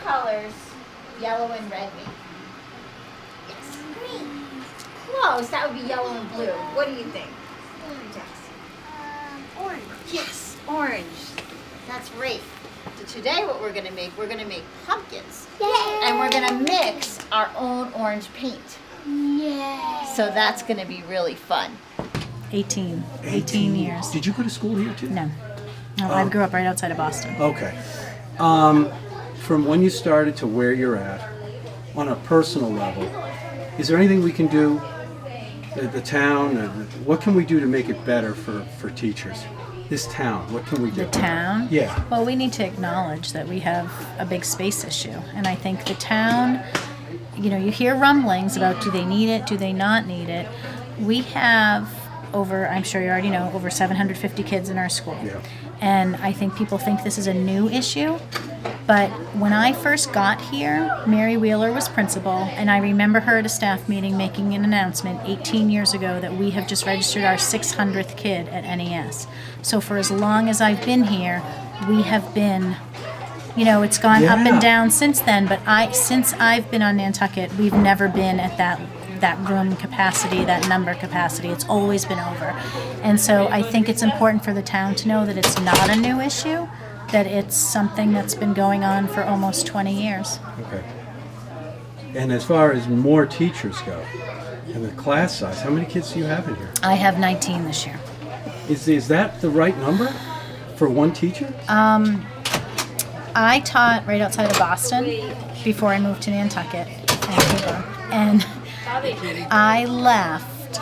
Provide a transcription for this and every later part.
colors yellow and red make? Yes. Green. Close. That would be yellow and blue. What do you think? Orange. Yes, orange. That's great. So today what we're going to make pumpkins. Yay! And we're going to mix our own orange paint. Yay! So that's going to be really fun. 18 years. Did you go to school here too? No. No, I grew up right outside of Boston. Okay. From when you started to where you're at, on a personal level, is there anything we can do, the town, what can we do to make it better for teachers? This town, what can we do? The town? Yeah. Well, we need to acknowledge that we have a big space issue. And I think the town, you know, you hear rumblings about do they need it, do they not need it. We have over, I'm sure you already know, over 750 kids in our school. Yeah. And I think people think this is a new issue. But when I first got here, Mary Wheeler was principal, and I remember her at a staff meeting making an announcement 18 years ago that we have just registered our 600th kid at NES. So for as long as I've been here, we have been, you know, it's gone up and down since then, but since I've been on Nantucket, we've never been at that room capacity, that number capacity. It's always been over. And so I think it's important for the town to know that it's not a new issue, that it's something that's been going on for almost 20 years. Okay. And as far as more teachers go, and the class size, how many kids do you have in here? I have 19 this year. Is that the right number for one teacher? I taught right outside of Boston before I moved to Nantucket. And I left.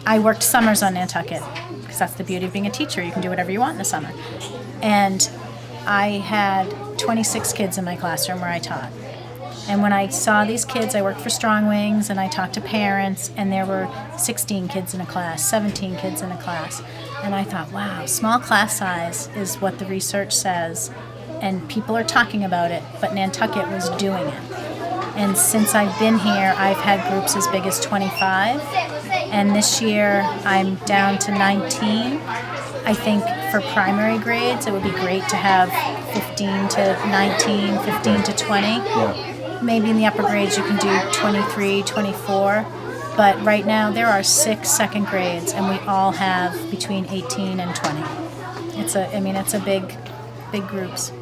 I worked summers on Nantucket because that's the beauty of being a teacher. You can do whatever you want in the summer. And I had 26 kids in my classroom where I taught. And when I saw these kids, I worked for Strong Wings and I talked to parents, and there were 16 kids in a class, 17 kids in a class. And I thought, wow, small class size is what the research says, and people are talking about it, but Nantucket was doing it. And since I've been here, I've had groups as big as 25, and this year I'm down to 19. I think for primary grades, it would be great to have 15 to 19, 15 to 20. Yeah. Maybe in the upper grades you can do 23, 24. But right now there are 6 second grades, and we all have between 18 and 20. It's a big groups.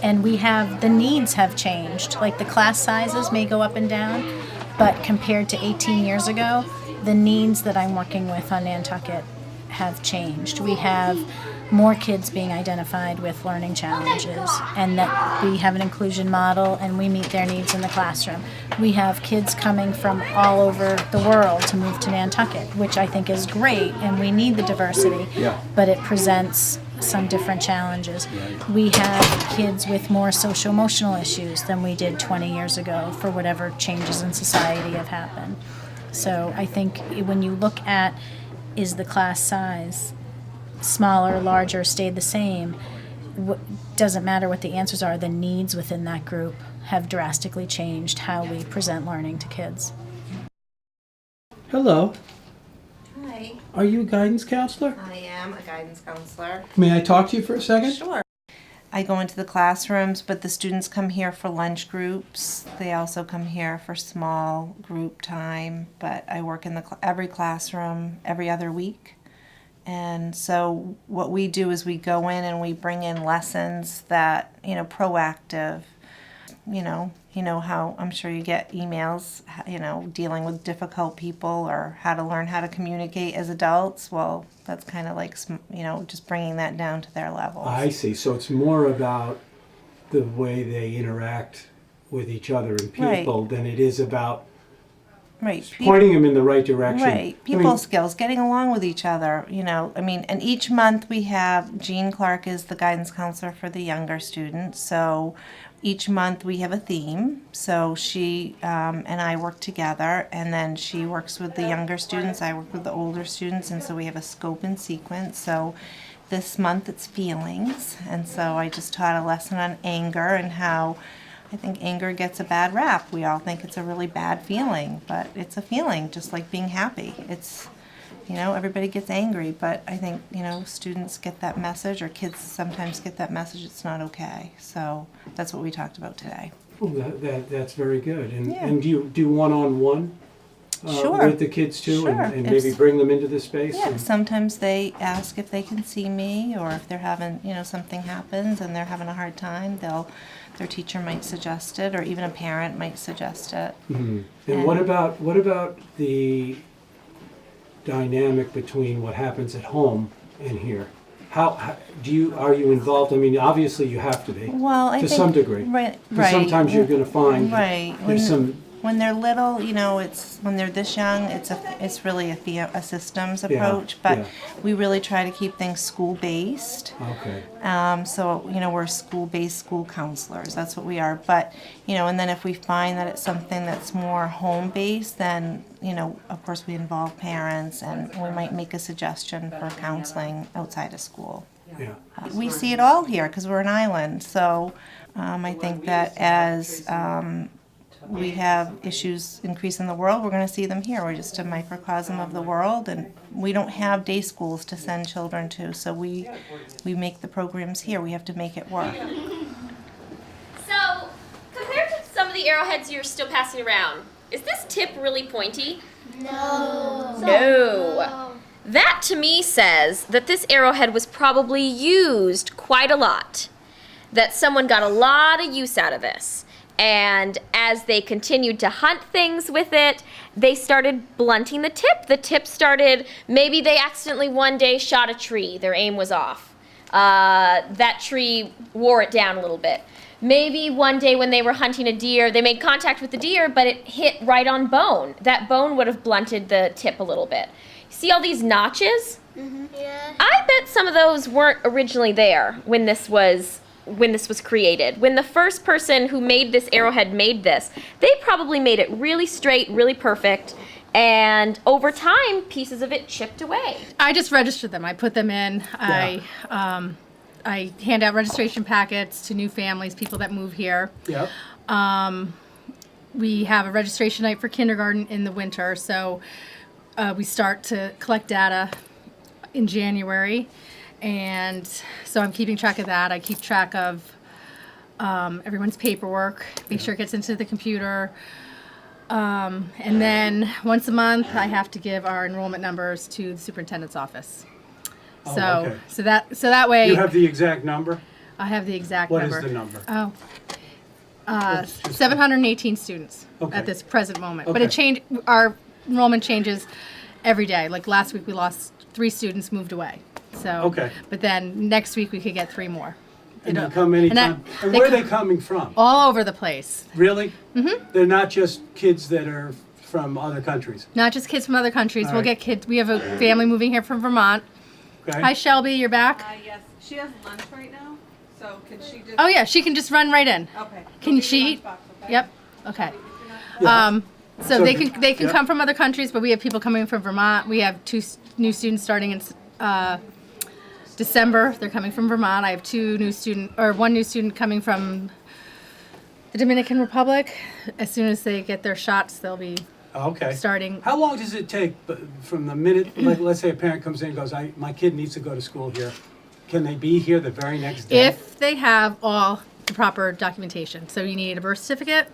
And the needs have changed. Like the class sizes may go up and down, but compared to 18 years ago, the needs that I'm working with on Nantucket have changed. We have more kids being identified with learning challenges, and that we have an inclusion model and we meet their needs in the classroom. We have kids coming from all over the world to move to Nantucket, which I think is great, and we need the diversity, but it presents some different challenges. We have kids with more social-emotional issues than we did 20 years ago for whatever changes in society have happened. So I think when you look at is the class size smaller, larger, stayed the same, doesn't matter what the answers are, the needs within that group have drastically changed how we present learning to kids. Hello. Hi, Are you a guidance counselor? I am a guidance counselor. May I talk to you for a second? Sure. I go into the classrooms, but the students come here for lunch groups. They also come here for small group time, but I work in every classroom every other week. And so what we do is we go in and we bring in lessons that, proactive, you know how I'm sure you get emails, dealing with difficult people or how to learn how to communicate as adults. Well, that's kind of like, just bringing that down to their level. I see. So it's more about the way they interact with each other and people than it is about pointing them in the right direction. Right. People skills, getting along with each other, and each month we have, Jean Clark is the guidance counselor for the younger students. So each month we have a theme. So she and I work together, and then she works with the younger students, I work with the older students, and so we have a scope and sequence. So this month it's feelings, and so I just taught a lesson on anger and how I think anger gets a bad rap. We all think it's a really bad feeling, but it's a feeling, just like being happy. It's, everybody gets angry, but I think, students get that message, or kids sometimes get that message, it's not okay. So that's what we talked about today. Oh, that's very good. Yeah. And do you do one-on-one Sure. with the kids too, Sure. and If- maybe bring them into the space? Yeah, And- sometimes they ask if they can see me, or if they're having, something happens and they're having a hard time, their teacher might suggest it, or even a parent might suggest it. Mhm. And what about the dynamic between what happens at home and here? How are you involved? I mean, obviously you have to be. Well, I To think some degree. right. 'Cause sometimes you're going to find Right. there's some. When they're little, it's when they're this young, it's really a systems Yeah, approach. But yeah. we really try to keep things school based. Okay. So we're school-based school counselors. That's what we are. But and then if we find that it's something that's more home-based, then of course we involve parents, and we might make a suggestion for counseling outside of school. Yeah. We see it all here because we're an island. So I think that as we have issues increase in the world, we're going to see them here. We're just a microcosm of the world, and we don't have day schools to send children to, so we make the programs here. We have to make it work. So, compared to some of the arrowheads you're still passing around, is this tip really pointy? No. That to me says that this arrowhead was probably used quite a lot. That someone got a lot of use out of this. And as they continued to hunt things with it, they started blunting the tip. The tip started, maybe they accidentally one day shot a tree. Their aim was off. That tree wore it down a little bit. Maybe one day when they were hunting a deer, they made contact with the deer, but it hit right on bone. That bone would have blunted the tip a little bit. See all these notches? Yeah. I bet some of those weren't originally there when this was created. When the first person who made this arrowhead made this, they probably made it really straight, really perfect, and over time, pieces of it chipped away. I just registered them. I put them in. I hand out registration packets to new families, people that move here. Yep. We have a registration night for kindergarten in the winter, so we start to collect data in January, and so I'm keeping track of that. I keep track of everyone's paperwork, make sure it gets into the computer, and then once a month I have to give our enrollment numbers to the superintendent's office. Oh, So, okay. so that way You have the exact number? I have the exact What is number. the number? Oh, Let's just- 718 students Okay. at this present moment. But Okay. it changed. Our enrollment changes every day. Like last week, we lost 3 students moved away. So. Okay. But then next week we could get 3 more. And You they know, come and anytime. that- And they where are come they coming from? all over the place. Really? Mm-hmm. They're not just kids that are from other countries. Not just kids from other countries. All We'll right. get kids. We have a family moving here from Vermont. Okay. Hi, Shelby. You're back. Yes, she has lunch right now, so can she just? Oh yeah, she can just run right in. Okay. Can Go get she your eat? lunchbox, okay? Yep. Okay. Yeah. So So they the- can yeah. come from other countries, but we have people coming from Vermont. We have 2 new students starting in December. They're coming from Vermont. I have 1 new student coming from the Dominican Republic. As soon as they get their shots, they'll be Okay. starting. How long does it take from the minute, let's say a parent comes in and goes, my kid needs to go to school here. Can they be here the very next day? If they have all the proper documentation. So you need a birth certificate.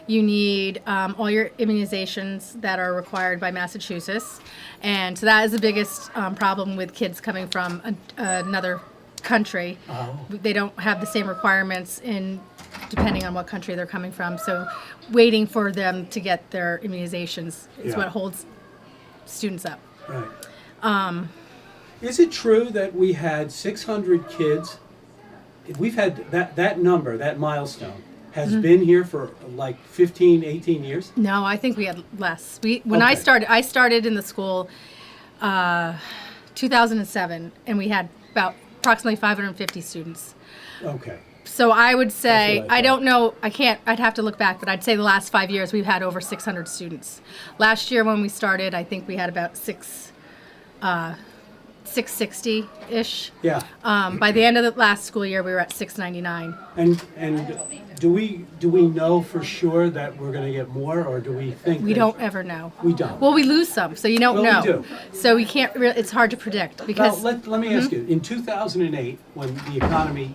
You need all your immunizations that are required by Massachusetts. And so that is the biggest problem with kids coming from another country. Oh. They don't have the same requirements depending on what country they're coming from. So waiting for them to get their immunizations is Yeah. what holds students up. Right. Is it true that we had 600 kids? We've had that number, that milestone, has Mm-hmm. been here for like 15, 18 years? No, I think we had less. When I Okay. started in the school 2007, and we had about approximately 550 students. Okay. So I would say, That's what I I don't know, I'd have to look back, but I'd say the last 5 years we've had over 600 students. Last year when we started, I think we had about 6 660-ish. Yeah. By the end of the last school year, we were at 699. And do we know for sure that we're going to get more, or do we think We that- don't ever know. We don't. Well, we lose some, so you don't Well, know. we do. So we can't. It's hard to predict because Well, let me ask you. In 2008, when the economy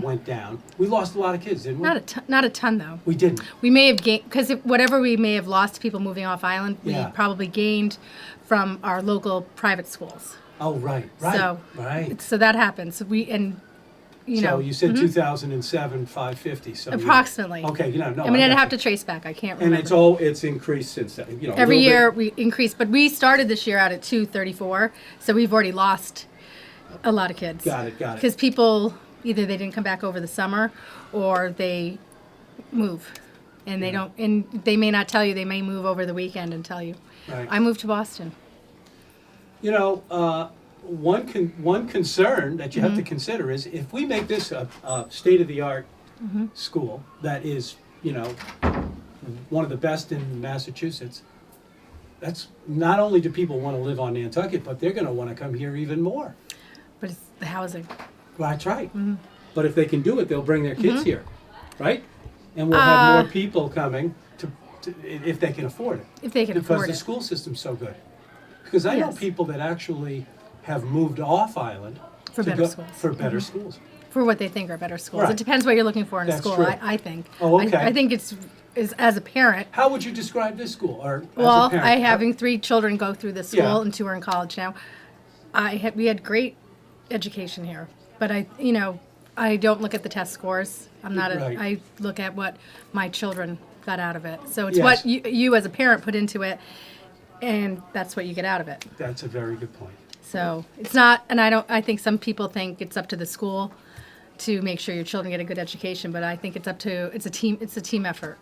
went down, we lost a lot of kids, didn't we? not a ton though. We didn't. We may have gained because whatever we may have lost people moving off island, Yeah. we probably gained from our local private schools. Oh, right. So Right. So that happens. You know, So you said 2007, 550. So approximately. Okay. No. I mean, I'd got have you. to trace back. I can't And remember. it's increased since then. You know, a Every little year bit. we increase, but we started this year out at 234, so we've already lost a lot of kids. Got it. Because people either they didn't come back over the summer, or they move, and they don't, and they may not tell you. They may move over the weekend and tell you. Right. I moved to Boston. You know, one concern that you have Mm-hmm. to consider is if we make this a state-of-the-art Mm-hmm. school that is, you know, one of the best in Massachusetts, that's not only do people want to live on Nantucket, but they're going to want to come here even more. But it's the housing. Well, that's right. Mm-hmm. But if they can do it, they'll bring their kids here, right? And we'll have Uh, more people coming to if they can afford it. If they can Because afford the it. school system's so good. Because I know Yes. people that actually have moved off island For to better go- schools. Mm-hmm. For better schools. For what they think are better schools. Right. It depends what you're looking for in a That's school. true. I think. Oh, okay. I think it's as a parent. How would you describe this school, or as a Well, parent? I having 3 children go through this school Yeah. and 2 are in college now. We had great education here, but I don't look at the test scores. I'm not Right. I look at what my children got out of it. So it's Yes. what you as a parent put into it, and that's what you get out of it. That's a very good point. So it's not, and I think some people think it's up to the school to make sure your children get a good education, but I think it's a team effort.